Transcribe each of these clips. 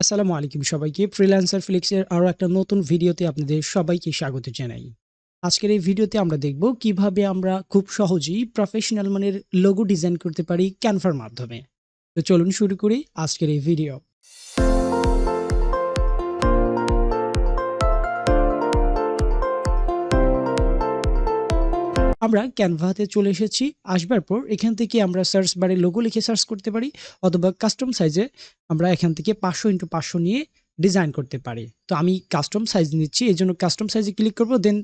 আসসালামু আলাইকুম সবাইকে। ফ্রিল্যান্সার ফ্লিক্সের আরো একটা নতুন ভিডিওতে আপনাদের সবাইকে স্বাগত জানাই। আজকের এই ভিডিওতে আমরা দেখব কিভাবে আমরা খুব সহজেই প্রফেশনাল মানের লোগো ডিজাইন করতে পারি ক্যানভার মাধ্যমে। তো চলুন শুরু করি আজকের এই ভিডিও। আমরা ক্যানভাতে চলে এসেছি। আসবার পর এখান থেকে আমরা সার্চ বারে লোগো লিখে সার্চ করতে পারি অথবা কাস্টম সাইজে আমরা এখান থেকে 500x500 নিয়ে ডিজাইন করতে পারি। তো আমি কাস্টম সাইজ নিচ্ছি, এজন্য কাস্টম সাইজে ক্লিক করব। দেন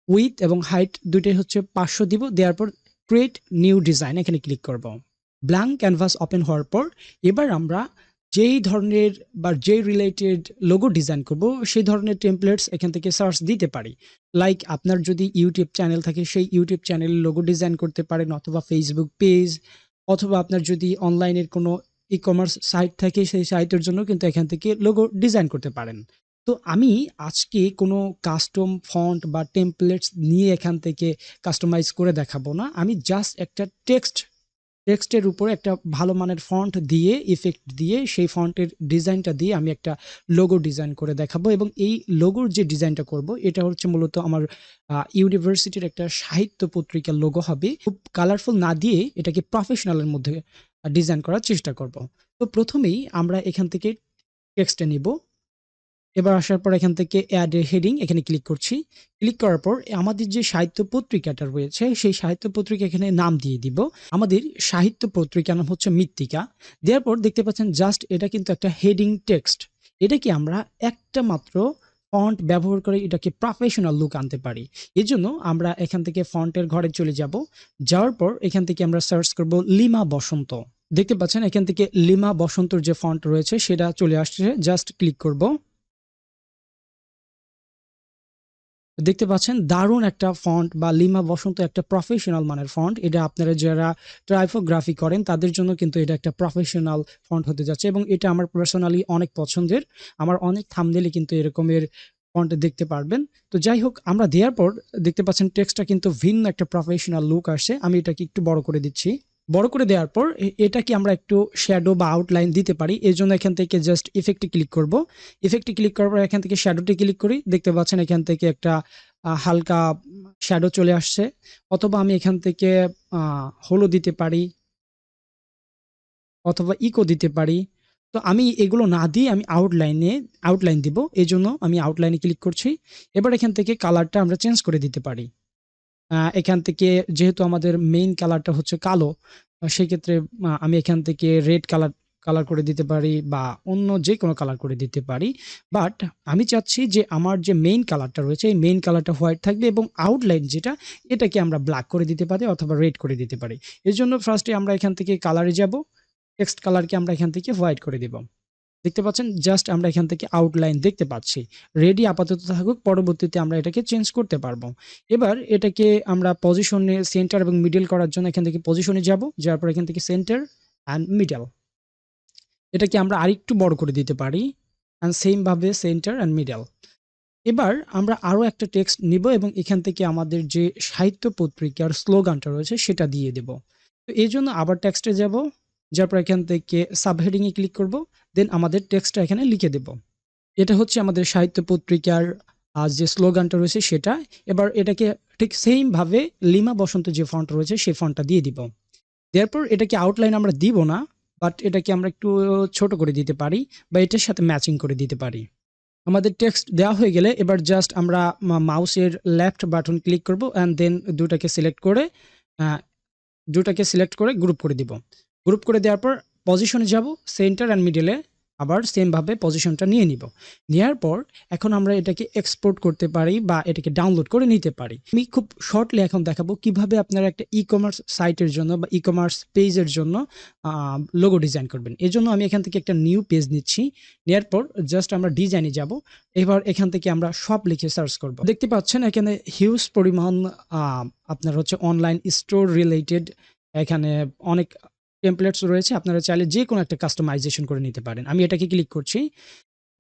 উইথ এবং হাইট দুইটাই হচ্ছে 500 দিব। দেওয়ার পর ক্রিয়েট নিউ ডিজাইন এখানে ক্লিক করব। ব্ল্যাঙ্ক ক্যানভাস ওপেন হওয়ার পর এবার আমরা যেই ধরনের বা যেই রিলেটেড লোগো ডিজাইন করব সেই ধরনের টেমপ্লেটস এখান থেকে সার্চ দিতে পারি। লাইক আপনার যদি ইউটিউব চ্যানেল থাকে সেই ইউটিউব চ্যানেলের লোগো ডিজাইন করতে পারেন, অথবা ফেসবুক পেজ, অথবা আপনার যদি অনলাইনের কোনো ই-কমার্স সাইট থাকে সেই সাইটের জন্য কিন্তু এখান থেকে লোগো ডিজাইন করতে পারেন। তো আমি আজকে কোনো কাস্টম ফন্ট বা টেমপ্লেটস নিয়ে এখান থেকে কাস্টমাইজ করে দেখাবো না। আমি জাস্ট একটা টেক্সটের উপরে একটা ভালো মানের ফন্ট দিয়ে ইফেক্ট দিয়ে সেই ফন্টের ডিজাইনটা দিয়ে আমি একটা লোগো ডিজাইন করে দেখাবো, এবং এই লোগোর যে ডিজাইনটা করব এটা হচ্ছে মূলত আমার ইউনিভার্সিটির একটা সাহিত্য পত্রিকার লোগো হবে। খুব কালারফুল না দিয়ে এটাকে প্রফেশনালের মধ্যে ডিজাইন করার চেষ্টা করব। তো প্রথমেই আমরা এখান থেকে টেক্সটে নিব। এবার আসার পর এখান থেকে অ্যাড এ হেডিং এখানে ক্লিক করছি। ক্লিক করার পর আমাদের যে সাহিত্য পত্রিকাটা রয়েছে সেই সাহিত্য পত্রিকা এখানে নাম দিয়ে দিব। আমাদের সাহিত্য পত্রিকার নাম হচ্ছে মৃত্তিকা। দেওয়ার পর দেখতে পাচ্ছেন জাস্ট এটা কিন্তু একটা হেডিং টেক্সট। এটাকে আমরা একটা মাত্র ফন্ট ব্যবহার করে এটাকে প্রফেশনাল লুক আনতে পারি। এজন্য আমরা এখান থেকে ফন্টের ঘরে চলে যাব। যাওয়ার পর এখান থেকে আমরা সার্চ করব লিমা বসন্ত। দেখতে পাচ্ছেন এখান থেকে লিমা বসন্তর যে ফন্ট রয়েছে সেটা চলে আসছে। জাস্ট ক্লিক করব। দেখতে পাচ্ছেন দারুণ একটা ফন্ট বা লিমা বসন্ত একটা প্রফেশনাল মানের ফন্ট। এটা আপনারা যারা টাইপোগ্রাফি করেন তাদের জন্য কিন্তু এটা একটা প্রফেশনাল ফন্ট হতে যাচ্ছে, এবং এটা আমার পার্সোনালি অনেক পছন্দের। আমার অনেক থাম্বনেইলে কিন্তু এরকমের ফন্ট দেখতে পারবেন। তো যাই হোক, আমরা দেওয়ার পর দেখতে পাচ্ছেন টেক্সটটা কিন্তু ভিন্ন একটা প্রফেশনাল লুক আসছে। আমি এটাকে একটু বড় করে দিচ্ছি। বড় করে দেওয়ার পর এটাকে আমরা একটু শ্যাডো বা আউটলাইন দিতে পারি। এর জন্য এখান থেকে জাস্ট ইফেক্টে ক্লিক করব। ইফেক্টে ক্লিক করার পর এখান থেকে শ্যাডোতে ক্লিক করি। দেখতে পাচ্ছেন এখান থেকে একটা হালকা শ্যাডো চলে আসছে। অথবা আমি এখান থেকে হলো দিতে পারি অথবা ইকো দিতে পারি। তো আমি এগুলো না দিয়ে আমি আউটলাইন দিব। এজন্য আমি আউটলাইনে ক্লিক করছি। এবার এখান থেকে কালারটা আমরা চেঞ্জ করে দিতে পারি। এখান থেকে যেহেতু আমাদের মেইন কালারটা হচ্ছে কালো, সেক্ষেত্রে আমি এখান থেকে রেড কালার কালার করে দিতে পারি বা অন্য যেকোনো কালার করে দিতে পারি। বাট আমি চাচ্ছি যে আমার যে মেইন কালারটা রয়েছে এই মেইন কালারটা হোয়াইট থাকবে, এবং আউটলাইন যেটা এটাকে আমরা ব্ল্যাক করে দিতে পারি অথবা রেড করে দিতে পারি। এজন্য ফার্স্টে আমরা এখান থেকে কালারে যাব। টেক্সট কালারকে আমরা এখান থেকে হোয়াইট করে দিব। দেখতে পাচ্ছেন জাস্ট আমরা এখান থেকে আউটলাইন দেখতে পাচ্ছি। রেডি আপাতত থাকুক, পরবর্তীতে আমরা এটাকে চেঞ্জ করতে পারবো। এবার এটাকে আমরা পজিশনে সেন্টার এবং মিডল করার জন্য এখান থেকে পজিশনে যাব। যাওয়ার পর এখান থেকে সেন্টার অ্যান্ড মিডল এটাকে আমরা আরেকটু বড় করে দিতে পারি, অ্যান্ড সেম ভাবে সেন্টার অ্যান্ড মিডল। এবার আমরা আরো একটা টেক্সট নিব এবং এখান থেকে আমাদের যে সাহিত্য পত্রিকার স্লোগানটা রয়েছে সেটা দিয়ে দেব। তো এই জন্য আবার টেক্সটে যাব। যার পর এখান থেকে সাবহেডিং এ ক্লিক করব। দেন আমাদের টেক্সটটা এখানে লিখে দেব। এটা হচ্ছে আমাদের সাহিত্য পত্রিকার যে স্লোগানটা রয়েছে সেটা। এবার এটাকে ঠিক সেইম ভাবে লিমা বসন্ত যে ফন্ট রয়েছে সেই ফন্টটা দিয়ে দিব। এরপর এটাকে আউটলাইন আমরা দিব না, বাট এটাকে আমরা একটু ছোট করে দিতে পারি বা এটার সাথে ম্যাচিং করে দিতে পারি। আমাদের টেক্সট দেওয়া হয়ে গেলে এবার জাস্ট আমরা মাউসের লেফট বাটন ক্লিক করব, অ্যান্ড দেন আহ, দুটাকে সিলেক্ট করে গ্রুপ করে দিব। গ্রুপ করে দেওয়ার পর পজিশনে যাব, সেন্টার অ্যান্ড মিডলে আবার সেম ভাবে পজিশনটা নিয়ে নিব। নেওয়ার পর এখন আমরা এটাকে এক্সপোর্ট করতে পারি বা এটাকে ডাউনলোড করে নিতে পারি। আমি খুব শর্টলি এখন দেখাবো কিভাবে আপনারা একটা ই-কমার্স সাইটের জন্য বা ই-কমার্স পেজের জন্য লোগো ডিজাইন করবেন। এজন্য আমি এখান থেকে একটা নিউ পেজ নিচ্ছি। নেওয়ার পর জাস্ট আমরা ডিজাইনে যাব। এবার এখান থেকে আমরা সব লিখে সার্চ করব। দেখতে পাচ্ছেন এখানে হিউজ পরিমাণ আপনার হচ্ছে অনলাইন স্টোর রিলেটেড এখানে অনেক টেমপ্লেটস রয়েছে। আপনারা চাইলে যে কোনো একটা কাস্টমাইজেশন করে নিতে পারেন। আমি এটাকে ক্লিক করছি।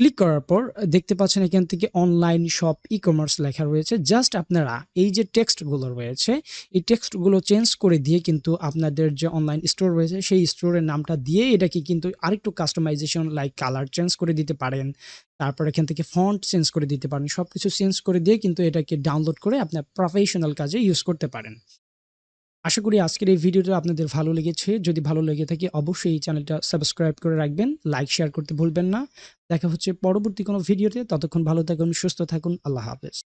ক্লিক করার পর দেখতে পাচ্ছেন এখান থেকে অনলাইন শপ ই-কমার্স লেখা রয়েছে। জাস্ট আপনারা এই যে টেক্সটগুলো রয়েছে, এই টেক্সটগুলো চেঞ্জ করে দিয়ে কিন্তু আপনাদের যে অনলাইন স্টোর রয়েছে, সেই স্টোরের নামটা দিয়ে এটাকে কিন্তু আরেকটু কাস্টমাইজেশন লাইক কালার চেঞ্জ করে দিতে পারেন। তারপর এখান থেকে ফন্ট চেঞ্জ করে দিতে পারেন। সবকিছু চেঞ্জ করে দিয়ে কিন্তু এটাকে ডাউনলোড করে আপনার প্রফেশনাল কাজে ইউজ করতে পারেন। আশা করি আজকের এই ভিডিওটা আপনাদের ভালো লেগেছে। যদি ভালো লেগে থাকে অবশ্যই এই চ্যানেলটা সাবস্ক্রাইব করে রাখবেন। লাইক, শেয়ার করতে ভুলবেন না। দেখা হচ্ছে পরবর্তী কোনো ভিডিওতে। ততক্ষণ ভালো থাকুন, সুস্থ থাকুন। আল্লাহ হাফেজ।